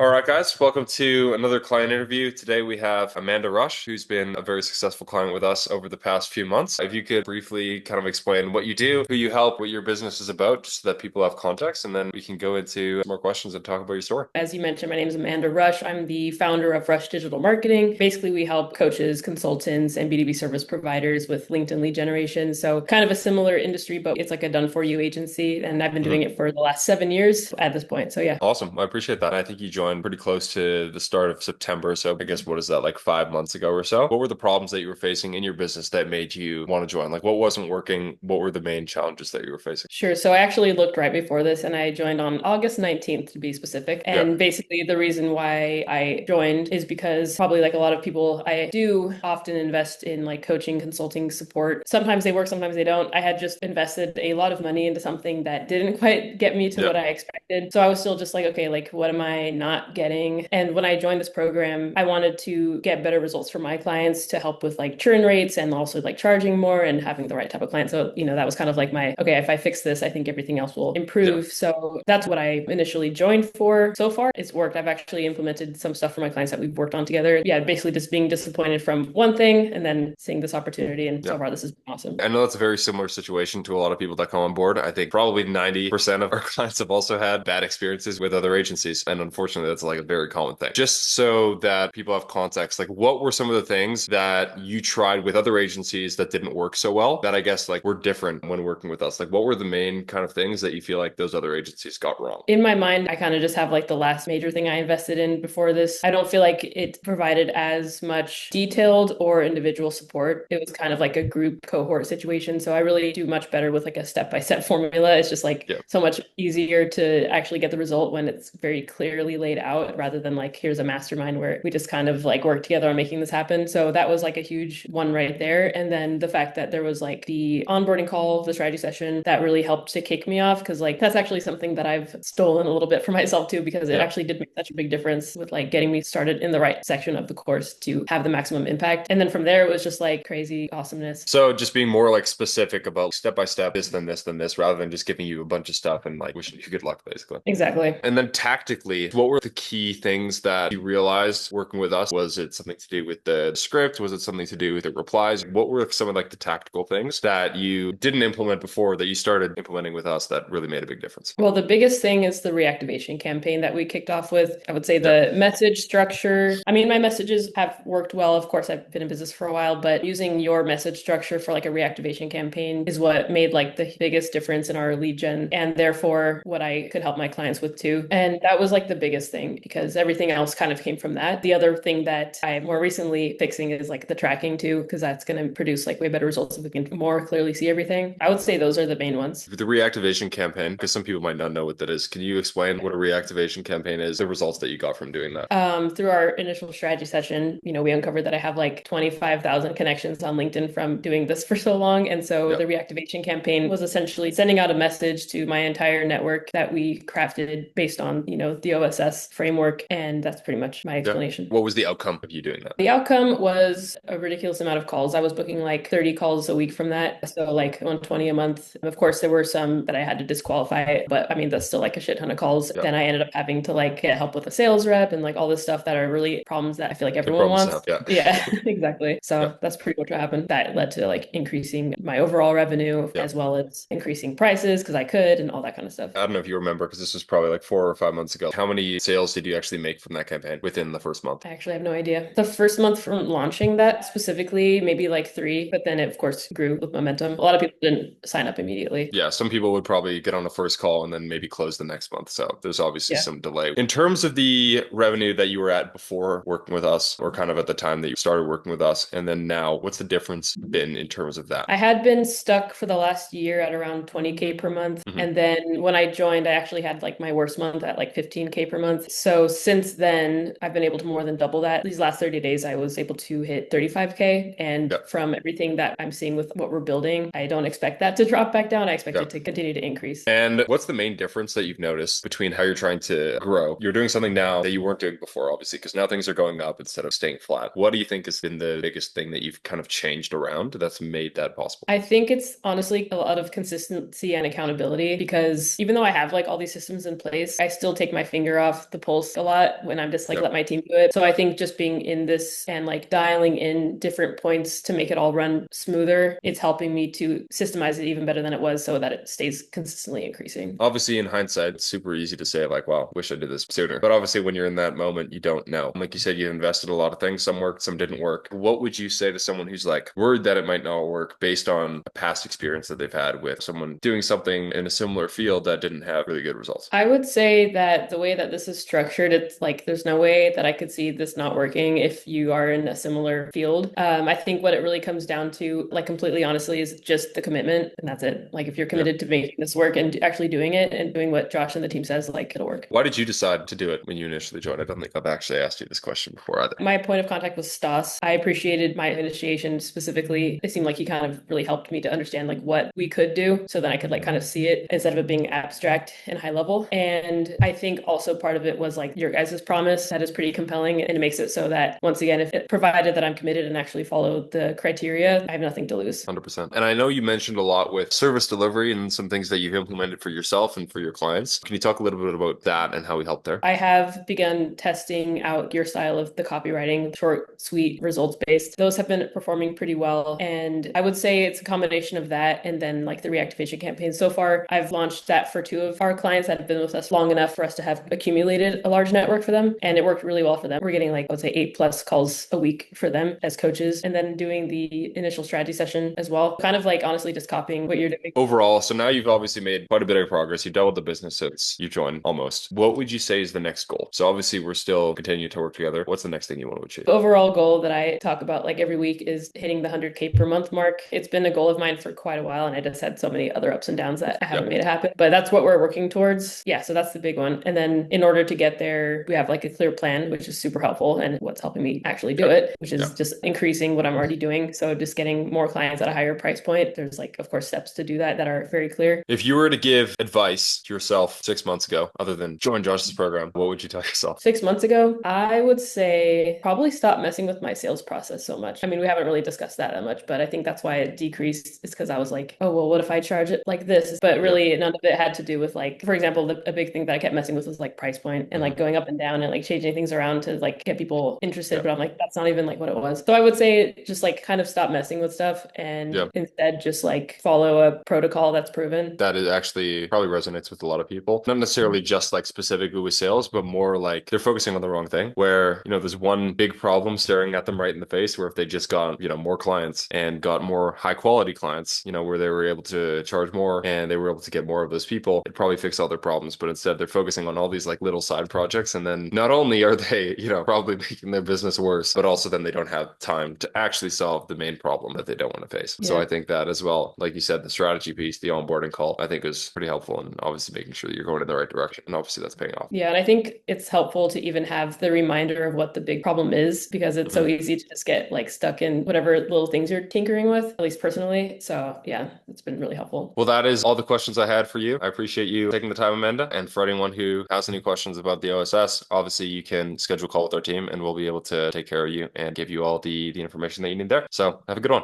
All right, guys, welcome to another client interview. Today we have Amanda Rush, who's been a very successful client with us over the past few months. If you could briefly kind of explain what you do, who you help, what your business is about, just so that people have context, and then we can go into more questions and talk about your story. As you mentioned, my name is Amanda Rush. I'm the founder of Rush Digital Marketing. Basically, we help coaches, consultants, and B2B service providers with LinkedIn lead generation. So, kind of a similar industry, but it's like a done for you agency. And I've been doing Mhm. it for the last 7 years at this point. So, yeah. Awesome. I appreciate that. I think you joined pretty close to the start of September. So I guess what is that, like 5 months ago or so? What were the problems that you were facing in your business that made you want to join? Like what wasn't working? What were the main challenges that you were facing? Sure. So I actually looked right before this and I joined on August 19th to be specific. Yeah. And basically the reason why I joined is because probably like a lot of people, I do often invest in like coaching, consulting, support. Sometimes they work, sometimes they don't. I had just invested a lot of money into something that didn't quite get me to Yeah. what I expected. So I was still just like, okay, like what am I not getting? And when I joined this program, I wanted to get better results for my clients to help with like churn rates and also like charging more and having the right type of client. So, that was kind of like my, okay, if I fix this, I think everything else will Yeah. improve. So that's what I initially joined for. So far, it's worked. I've actually implemented some stuff for my clients that we've worked on together. Yeah, basically just being disappointed from one thing and then seeing this opportunity. And Yeah. so far, this has been awesome. I know that's a very similar situation to a lot of people that come on board. I think probably 90% of our clients have also had bad experiences with other agencies. And unfortunately, that's like a very common thing. Just so that people have context, like what were some of the things that you tried with other agencies that didn't work so well that I guess like were different when working with us? Like what were the main kind of things that you feel like those other agencies got wrong? In my mind, I kind of just have like the last major thing I invested in before this. I don't feel like it provided as much detailed or individual support. It was kind of like a group cohort situation. So I really do much better with like a step-by-step formula. It's just like Yeah. so much easier to actually get the result when it's very clearly laid out rather than like here's a mastermind where we just kind of like work together on making this happen. So that was like a huge one right there. And then the fact that there was like the onboarding call, the strategy session, that really helped to kick me off because like that's actually something that I've stolen a little bit for myself too, because it Yeah. actually did make such a big difference with like getting me started in the right section of the course to have the maximum impact. And then from there, it was just like crazy awesomeness. So just being more like specific about step by step, this, then this, rather than just giving you a bunch of stuff and like wishing you good luck, basically. Exactly. And then tactically, what were the key things that you realized working with us? Was it something to do with the script? Was it something to do with the replies? What were some of like the tactical things that you didn't implement before that you started implementing with us that really made a big difference? Well, the biggest thing is the reactivation campaign that we kicked off with. I would say Yeah. the message structure. I mean, my messages have worked well. Of course, I've been in business for a while, but using your message structure for like a reactivation campaign is what made like the biggest difference in our lead gen and therefore what I could help my clients with too. And that was like the biggest thing because everything else kind of came from that. The other thing that I'm more recently fixing is like the tracking too, because that's going to produce like way better results if we can more clearly see everything. I would say those are the main ones. The reactivation campaign, because some people might not know what that is. Can you explain what a reactivation campaign is, the results that you got from doing that? Through our initial strategy session, we uncovered that I have like 25,000 connections on LinkedIn from doing this for so long. And so Yeah. the reactivation campaign was essentially sending out a message to my entire network that we crafted based on, the OSS framework. And that's pretty much my Yeah. explanation. What was the outcome of you doing that? The outcome was a ridiculous amount of calls. I was booking like 30 calls a week from that. So like 120 a month. Of course, there were some that I had to disqualify, but I mean, that's still like a shit ton of calls. Yeah. Then I ended up having to like get help with a sales rep and like all this stuff that are really problems that I feel like Good everyone problems to wants. have. Yeah. Yeah, exactly. Yeah. So that's pretty much what happened. That led to like increasing my overall revenue Yeah. as well as increasing prices because I could and all that kind of stuff. I don't know if you remember, because this was probably like 4 or 5 months ago. How many sales did you actually make from that campaign within the first month? I actually have no idea. The first month from launching that specifically, maybe like three, but then it of course grew with momentum. A lot of people didn't sign up immediately. Yeah, some people would probably get on a first call and then maybe close the next month. So there's obviously Yeah. some delay. In terms of the revenue that you were at before working with us, or kind of at the time that you started working with us, and then now, what's the difference been in terms of that? I had been stuck for the last year at around 20K per month. Mhm. And then when I joined, I actually had like my worst month at like 15K per month. So since then, I've been able to more than double that. These last 30 days, I was able to hit 35K. And Yeah, from everything that I'm seeing with what we're building, I don't expect that to drop back down. I expect yeah. it to continue to increase. And what's the main difference that you've noticed between how you're trying to grow? You're doing something now that you weren't doing before, obviously, because now things are going up instead of staying flat. What do you think has been the biggest thing that you've kind of changed around that's made that possible? I think it's honestly a lot of consistency and accountability because even though I have like all these systems in place, I still take my finger off trust the pulse a lot when I'm just like Yep. let my team do it. So I think just being in this and like dialing in different points to make it all run smoother, it's helping me to systemize it even better than it was so that it stays consistently increasing. Obviously, in hindsight, it's super easy to say, like, wow, wish I did this sooner. But obviously, when you're in that moment, you don't know. Like you said, you invested a lot of things. Some worked, some didn't work. What would you say to someone who's like worried that it might not work based on a past experience that they've had with someone doing something in a similar field that didn't have really good results? I would say that the way that this is structured, it's like there's no way that I could see this not working if you are in a similar field. I think what it really comes down to, like completely honestly, is just the commitment, and that's it. Like if you're Yeah. committed to making this work and actually doing it and doing what Josh and the team says, like it'll work. Why did you decide to do it when you initially joined? I don't think I've actually asked you this question before either. My point of contact was Stas. I appreciated my initiation specifically. It seemed like he kind of really helped me to understand like what we could do so then I could like kind of see it instead of it being abstract and high level. And I think also part of it was like your guys' promise that is pretty compelling and it makes it so that once again, if it provided that I'm committed and actually follow the criteria, I have nothing to lose. 100%. And I know you mentioned a lot with service delivery and some things that you've implemented for yourself and for your clients. Can you talk a little bit about that and how we help there? I have begun testing out your style of the copywriting, short, sweet, results based. Those have been performing pretty well. And I would say it's a combination of that and then like the reactivation campaign. So far, I've launched that for two of our clients that have been with us long enough for us to have accumulated a large network for them. And it worked really well for them. We're getting like, I would say 8+ calls a week for them as coaches. And then doing the initial strategy session as well. Kind of like honestly just copying what you're doing. Overall, so now you've obviously made quite a bit of progress. You've doubled the business since you joined almost. What would you say is the next goal? So obviously we're still continuing to work together. What's the next thing you want to achieve? The overall goal that I talk about like every week is hitting the 100K per month mark. It's been a goal of mine for quite a while, and I just had so many other ups and downs that I haven't made it happen. But that's what we're working towards. Yeah, so that's the big one. And then in order to get there, we have like a clear plan, which is super helpful and what's helping me actually do it, which is just increasing what I'm already doing. So just getting more clients at a higher price point. There's like, of course, steps to do that that are very clear. If you were to give advice to yourself 6 months ago, other than join Josh's program, what would you tell yourself? 6 months ago, I would say probably stop messing with my sales process so much. I mean, we haven't really discussed that much, but I think that's why it decreased. Is because I was like, oh, well, what if I charge it like this? But really, none of it had to do with like, for example, a big thing that I kept messing with was like price point and like going up and down and like changing things around to like get people interested. But I'm like, that's not even like what it was. So I would say just like kind of stop messing with stuff and instead just like follow a protocol that's proven. That is actually probably resonates with a lot of people. Not necessarily just like specifically with sales, but more like they're focusing on the wrong thing where, there's one big problem staring at them right in the face where if they just got, more clients and got more high quality clients, where they were able to charge more and they were able to get more of those people, it'd probably fix all their problems. But instead they're focusing on all these like little side projects. And then not only are they, probably making their business worse, but also then they don't have time to actually solve the main problem that they don't want to face. So I think that as well, like you said, the strategy piece, the onboarding call, I think is pretty helpful and obviously making sure that you're going in the right direction. And obviously that's paying off. Yeah. And I think it's helpful to even have the reminder of what the big problem is because it's so easy to just get like stuck in whatever little things you're tinkering with, at least personally. So yeah, it's been really helpful. Well, that is all the questions I had for you. I appreciate you taking the time, Amanda. And for anyone who has any questions about the OSS, obviously you can schedule a call with our team and we'll be able to take care of you and give you all the information that you need there. So have a good one.